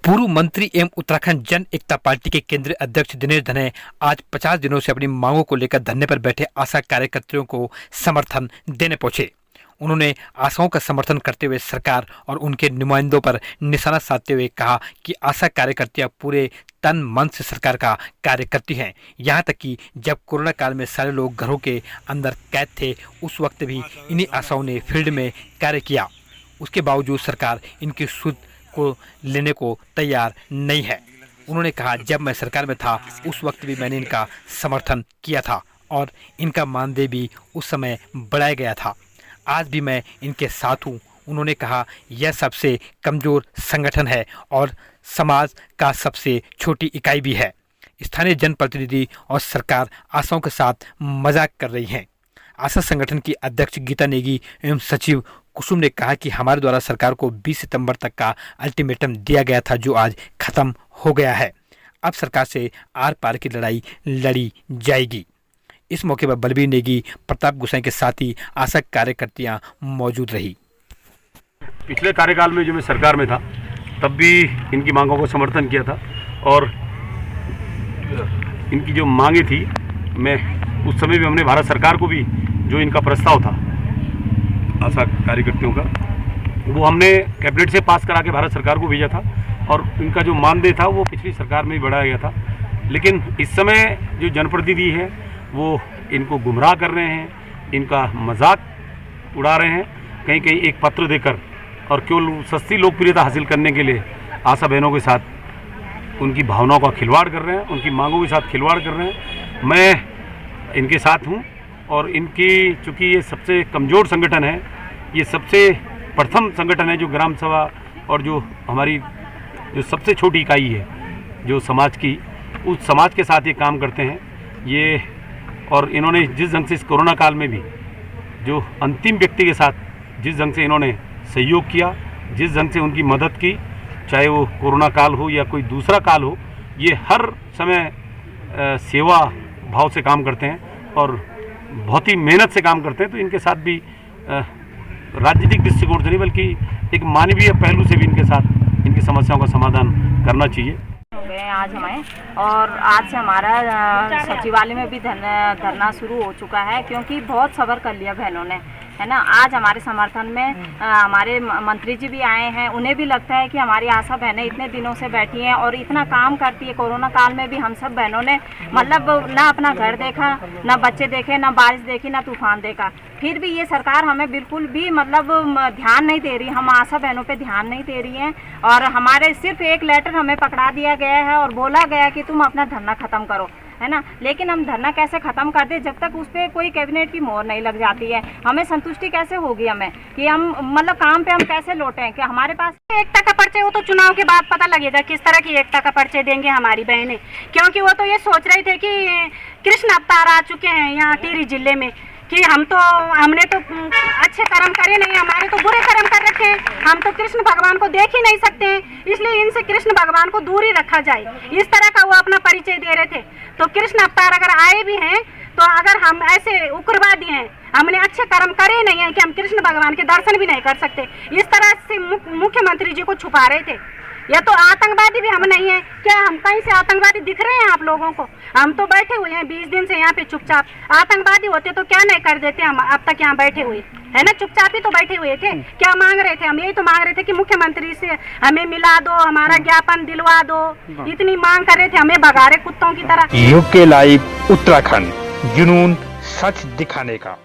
पूर्व मंत्री एवं उत्तराखंड जन एकता पार्टी के केंद्रीय अध्यक्ष दिनेश धने आज 50 दिनों से अपनी मांगों को लेकर धरने पर बैठे आशा कार्यकर्ताओं को समर्थन देने पहुंचे। उन्होंने आशाओं का समर्थन करते हुए सरकार और उनके नुमाइंदों पर निशाना साधते हुए कहा कि आशा कार्यकर्तियां पूरे तन मन से सरकार का कार्य करती हैं। यहां तक कि जब कोरोना काल में सारे लोग घरों के अंदर कैद थे, उस वक्त भी इन्हीं आशाओं ने फील्ड में कार्य किया। उसके बावजूद सरकार इनकी सुध को लेने को तैयार नहीं है। उन्होंने कहा, जब मैं सरकार में था उस वक्त भी मैंने इनका समर्थन किया था और इनका मानदेय भी उस समय बढ़ाया गया था। आज भी मैं इनके साथ हूँ। उन्होंने कहा, यह सबसे कमज़ोर संगठन है और समाज का सबसे छोटी इकाई भी है। स्थानीय जनप्रतिनिधि और सरकार आशाओं के साथ मजाक कर रही हैं। आशा संगठन की अध्यक्ष गीता नेगी एवं सचिव कुसुम ने कहा कि हमारे द्वारा सरकार को 20 सितंबर तक का अल्टीमेटम दिया गया था, जो आज खत्म हो गया है। अब सरकार से आर पार की लड़ाई लड़ी जाएगी। इस मौके पर बलबीर नेगी, प्रताप गोसाई के साथ ही आशा कार्यकर्तियां मौजूद रही। पिछले कार्यकाल में जो मैं सरकार में था तब भी इनकी मांगों को समर्थन किया था और इनकी जो मांगे थी, मैं उस समय भी हमने भारत सरकार को भी जो इनका प्रस्ताव था आशा कार्यकर्तियों का, वो हमने कैबिनेट से पास करा के भारत सरकार को भेजा था और इनका जो मानदेय था वो पिछली सरकार में ही बढ़ाया गया था। लेकिन इस समय जो जनप्रतिनिधि है वो इनको गुमराह कर रहे हैं, इनका मजाक उड़ा रहे हैं, कहीं कहीं एक पत्र देकर और केवल सस्ती लोकप्रियता हासिल करने के लिए आशा बहनों के साथ उनकी भावनाओं का खिलवाड़ कर रहे हैं, उनकी मांगों के साथ खिलवाड़ कर रहे हैं। मैं इनके साथ हूं और इनकी, चूँकि ये सबसे कमज़ोर संगठन है, ये सबसे प्रथम संगठन है जो ग्राम सभा और जो हमारी जो सबसे छोटी इकाई है जो समाज की, उस समाज के साथ ये काम करते हैं ये। और इन्होंने जिस ढंग से इस कोरोना काल में भी जो अंतिम व्यक्ति के साथ जिस ढंग से इन्होंने सहयोग किया, जिस ढंग से उनकी मदद की, चाहे वो कोरोना काल हो या कोई दूसरा काल हो, ये हर समय सेवा भाव से काम करते हैं और बहुत ही मेहनत से काम करते हैं। तो इनके साथ भी राजनीतिक दृष्टिकोण से नहीं बल्कि एक मानवीय पहलू से भी इनके साथ इनकी समस्याओं का समाधान करना चाहिए। आज हमें और आज से हमारा सचिवालय में भी धरना शुरू हो चुका है, क्योंकि बहुत सब्र कर लिया बहनों ने, है ना। आज हमारे समर्थन में हमारे मंत्री जी भी आए हैं। उन्हें भी लगता है कि हमारी आशा बहनें इतने दिनों से बैठी हैं और इतना काम करती है। कोरोना काल में भी हम सब बहनों ने मतलब ना अपना घर देखा, ना बच्चे देखे, ना बारिश देखी, ना तूफान देखा, फिर भी ये सरकार हमें बिल्कुल भी मतलब ध्यान नहीं दे रही। हम आशा बहनों पे ध्यान नहीं दे रही हैं और हमारे सिर्फ एक लेटर हमें पकड़ा दिया गया है और बोला गया कि तुम अपना धरना ख़त्म करो, है ना। लेकिन हम धरना कैसे ख़त्म कर दे जब तक उस पर कोई कैबिनेट की मोहर नहीं लग जाती है। हमें संतुष्टि कैसे होगी हमें कि हम मतलब काम पे हम कैसे लौटें कि हमारे पास एकता का पर्चे, वो तो चुनाव के बाद पता लगेगा किस तरह की एकता का पर्चे देंगे हमारी बहनें, क्योंकि वो तो ये सोच रहे थे कि कृष्ण अवतार आ चुके हैं यहाँ टिहरी जिले में कि हमने तो अच्छे कर्म करे नहीं, हमारे तो बुरे कर्म कर रखे हैं, हम तो कृष्ण भगवान को देख ही नहीं सकते हैं, इसलिए इनसे कृष्ण भगवान को दूर ही रखा जाए। इस तरह का वो अपना परिचय दे रहे थे। तो कृष्ण अवतार अगर आए भी हैं तो अगर हम ऐसे उग्रवादी हैं, हमने अच्छे कर्म करे नहीं हैं कि हम कृष्ण भगवान के दर्शन भी नहीं कर सकते, इस तरह से मुख्यमंत्री जी को छुपा रहे थे। या तो आतंकवादी भी हम नहीं है क्या? हम कहीं से आतंकवादी दिख रहे हैं आप लोगों को? हम तो बैठे हुए हैं 20 दिन से यहाँ पे चुपचाप। आतंकवादी होते तो क्या नहीं कर देते हम अब तक यहाँ बैठे हुए, है ना। चुपचाप ही तो बैठे हुए थे। क्या मांग रहे थे? हम यही तो मांग रहे थे कि मुख्यमंत्री से हमें मिला दो, हमारा ज्ञापन दिलवा दो, इतनी मांग कर रहे थे। हमें भगा रहे कुत्तों की तरह। यूके लाइव उत्तराखंड, जुनून सच दिखाने का।